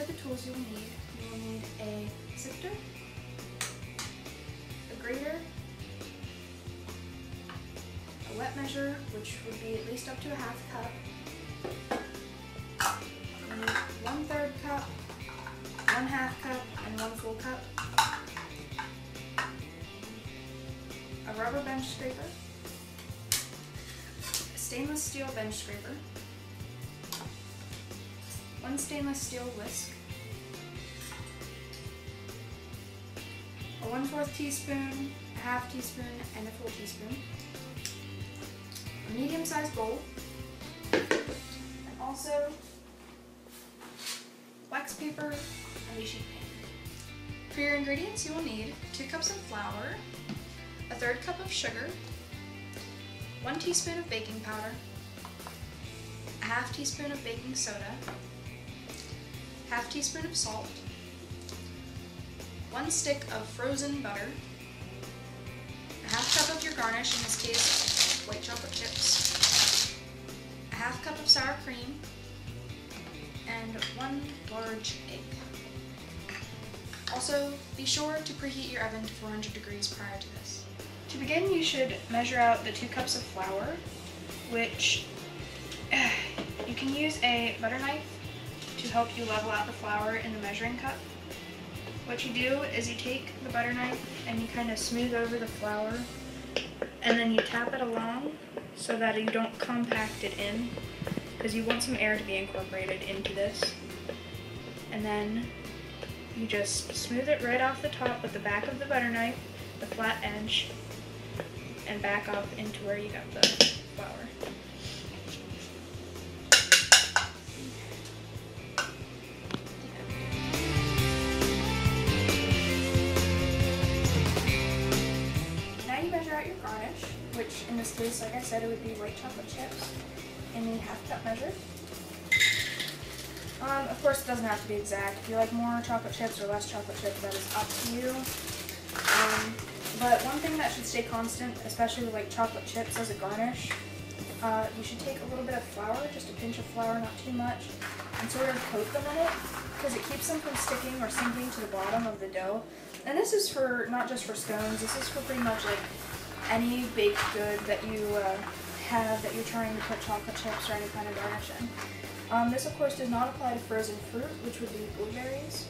are the tools you will need. You will need a sifter, a grater, a wet measure, which would be at least up to a half cup, you need 1/3 cup, 1/2 cup, and 1 full cup, a rubber bench scraper, a stainless steel bench scraper, 1 stainless steel whisk, a 1/4 teaspoon, a 1/2 teaspoon, and a full teaspoon, a medium-sized bowl, and also wax paper and a sheet pan. For your ingredients, you will need 2 cups of flour, a 1/3 cup of sugar, 1 teaspoon of baking powder, a 1/2 teaspoon of baking soda, 1/2 teaspoon of salt, 1 stick of frozen butter, a 1/2 cup of your garnish, in this case white chocolate chips, a 1/2 cup of sour cream, and 1 large egg. Also, be sure to preheat your oven to 400 degrees prior to this. To begin, you should measure out the 2 cups of flour, which you can use a butter knife to help you level out the flour in the measuring cup. What you do is you take the butter knife and you kind of smooth over the flour, and then you tap it along so that you don't compact it in, because you want some air to be incorporated into this. And then you just smooth it right off the top with the back of the butter knife, the flat edge, and back up into where you got the flour. Now you measure out your garnish, which in this case, like I said, it would be white chocolate chips in the 1/2 cup measure. Of course, it doesn't have to be exact. If you like more chocolate chips or less chocolate chips, that is up to you. But one thing that should stay constant, especially with like chocolate chips as a garnish, you should take a little bit of flour, just a pinch of flour, not too much, and sort of coat them in it, because it keeps them from sticking or sinking to the bottom of the dough. And this is for not just for scones, this is for pretty much like any baked good that you have that you're trying to put chocolate chips or any kind of garnish in. This of course does not apply to frozen fruit, which would be blueberries,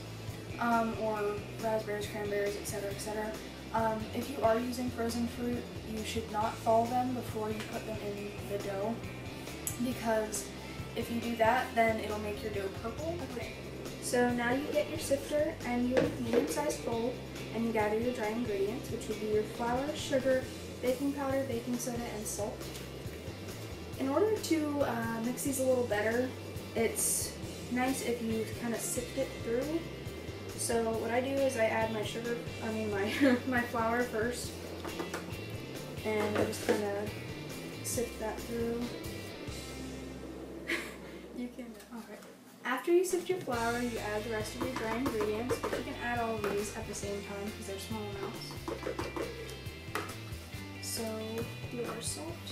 or raspberries, cranberries, etc., etc. If you are using frozen fruit, you should not thaw them before you put them in the dough, because if you do that, then it'll make your dough purple. Okay. So now you get your sifter and your medium-sized bowl, and you gather your dry ingredients, which would be your flour, sugar, baking powder, baking soda, and salt. In order to mix these a little better, it's nice if you kind of sift it through. So what I do is I add my my flour first, and I just kind of sift that through. You can, alright. After you sift your flour, you add the rest of your dry ingredients, but you can add all of these at the same time because they're small amounts. So your salt.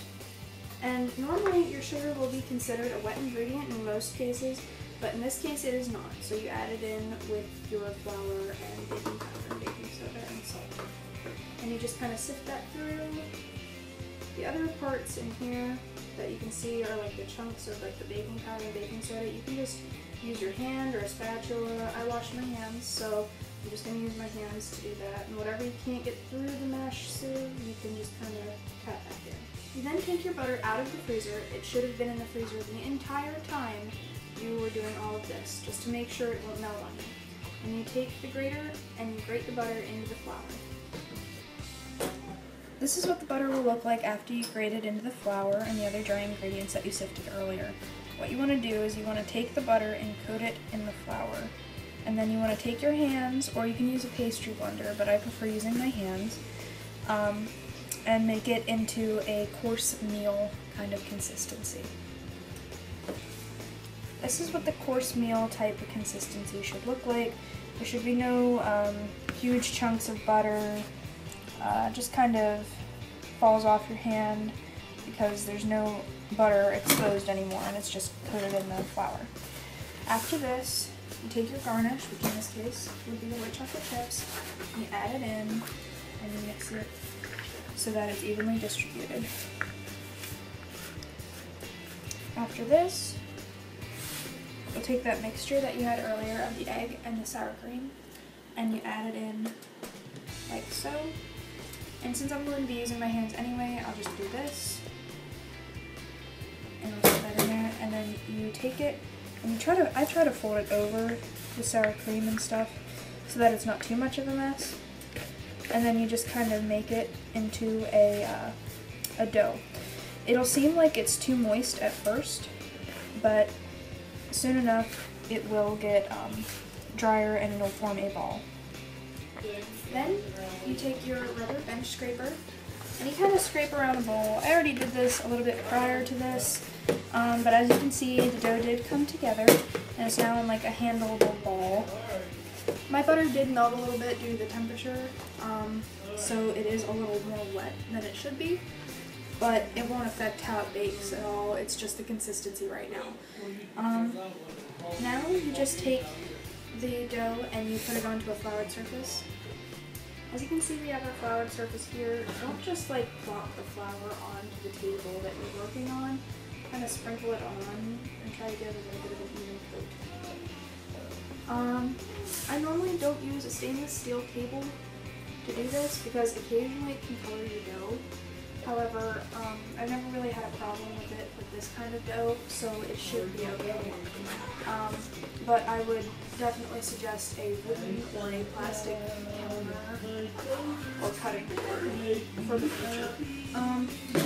And normally your sugar will be considered a wet ingredient in most cases, but in this case it is not. So you add it in with your flour and baking powder and baking soda and salt. And you just kind of sift that through. The other parts in here that you can see are like the chunks of like the baking powder and baking soda. You can just use your hand or a spatula. I wash my hands, so I'm just going to use my hands to do that. And whatever you can't get through the mesh sieve, you can just kind of tap back in. You then take your butter out of the freezer. It should have been in the freezer the entire time you were doing all of this, just to make sure it won't melt on you. And you take the grater and you grate the butter into the flour. This is what the butter will look like after you grate it into the flour and the other dry ingredients that you sifted earlier. What you want to do is you want to take the butter and coat it in the flour. And then you want to take your hands, or you can use a pastry blender, but I prefer using my hands, and make it into a coarse meal kind of consistency. This is what the coarse meal type of consistency should look like. There should be no huge chunks of butter, just kind of falls off your hand because there's no butter exposed anymore and it's just coated in the flour. After this, you take your garnish, which in this case would be the white chocolate chips, and you add it in, and you mix it so that it's evenly distributed. After this, you'll take that mixture that you had earlier of the egg and the sour cream, and you add it in like so. And since I'm going to be using my hands anyway, I'll just do this. And I'll put that in there, and then you take it, and I try to fold it over the sour cream and stuff so that it's not too much of a mess. And then you just kind of make it into a dough. It'll seem like it's too moist at first, but soon enough it will get drier and it'll form a ball. Then you take your rubber bench scraper and you kind of scrape around a bowl. I already did this a little bit prior to this, but as you can see, the dough did come together and it's now in like a handleable ball. My butter did melt a little bit due to the temperature, so it is a little more wet than it should be, but it won't affect how it bakes at all. It's just the consistency right now. Now you just take the dough and you put it onto a floured surface. As you can see, we have our floured surface here. Don't just like plop the flour onto the table that you're working on. Kind of sprinkle it on and try to get a little bit of an even coat. I normally don't use a stainless steel table to do this because occasionally it can color your dough. However, I've never really had a problem with it with this kind of dough, so it should be okay. But I would definitely suggest a wooden or a plastic counter or cutting board for the future.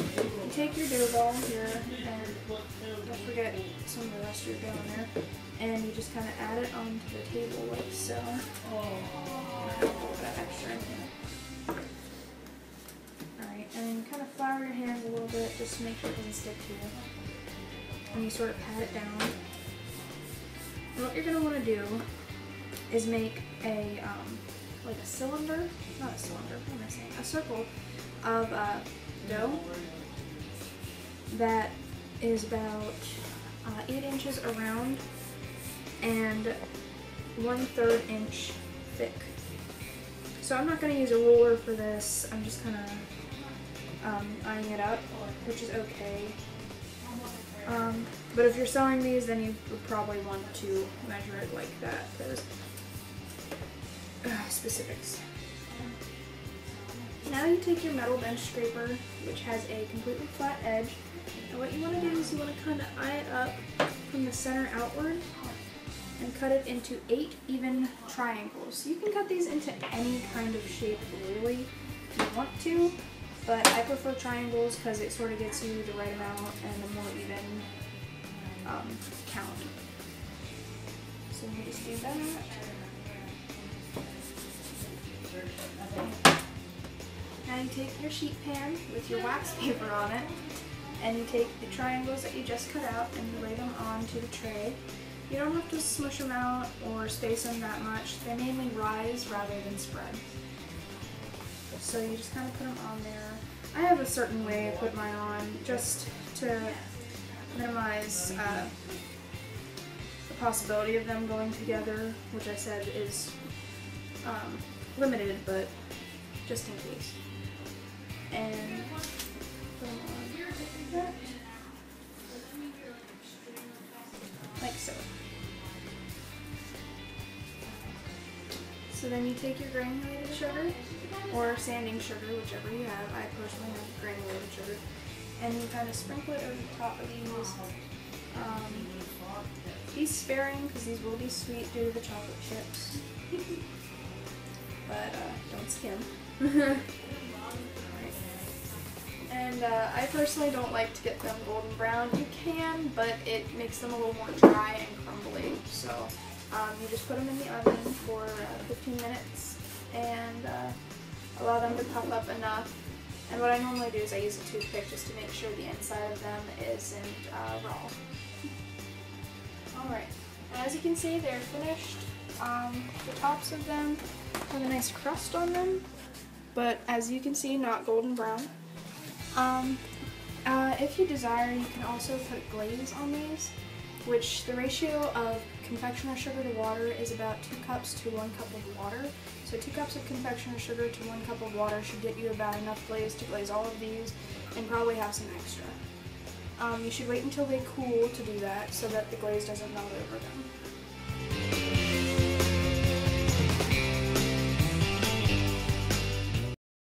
You take your dough ball here, and don't forget some of the rest of your dough in there, and you just kind of add it onto the table like so. A little bit of extra in here. And then you kind of flour your hands a little bit just to make sure it doesn't stick to you. And you sort of pat it down. And what you're going to want to do is make a, like a cylinder, not a cylinder, what am I saying, a circle of dough that is about 8 inches around and 1/3 inch thick. So I'm not going to use a ruler for this, I'm just kind of eyeing it up, which is okay. But if you're selling these, then you would probably want to measure it like that, because specifics. Now you take your metal bench scraper, which has a completely flat edge, and what you want to do is you want to kind of eye it up from the center outward and cut it into 8 even triangles. You can cut these into any kind of shape really if you want to, but I prefer triangles because it sort of gets you the right amount and a more even count. So you just do that. Now you take your sheet pan with your wax paper on it, and you take the triangles that you just cut out and you lay them onto the tray. You don't have to smush them out or space them that much. They mainly rise rather than spread. So you just kind of put them on there. I have a certain way I put mine on just to minimize the possibility of them going together, which I said is limited, but just in case. And put them on like that. Like so. So then you take your granulated sugar or sanding sugar, whichever you have. I personally have granulated sugar. And you kind of sprinkle it over the top of these. Be sparing because these will be sweet due to the chocolate chips. But don't skim. And I personally don't like to get them golden brown. You can, but it makes them a little more dry and crumbly. So you just put them in the oven for 15 minutes and allow them to puff up enough. And what I normally do is I use a toothpick just to make sure the inside of them isn't raw. Alright, as you can see, they're finished. The tops of them have a nice crust on them, but as you can see, not golden brown. If you desire, you can also put glaze on these. which the ratio of confectioner sugar to water is about 2 cups to 1 cup of water. So 2 cups of confectioner sugar to 1 cup of water should get you about enough glaze to glaze all of these, and probably have some extra. You should wait until they cool to do that so that the glaze doesn't melt over them.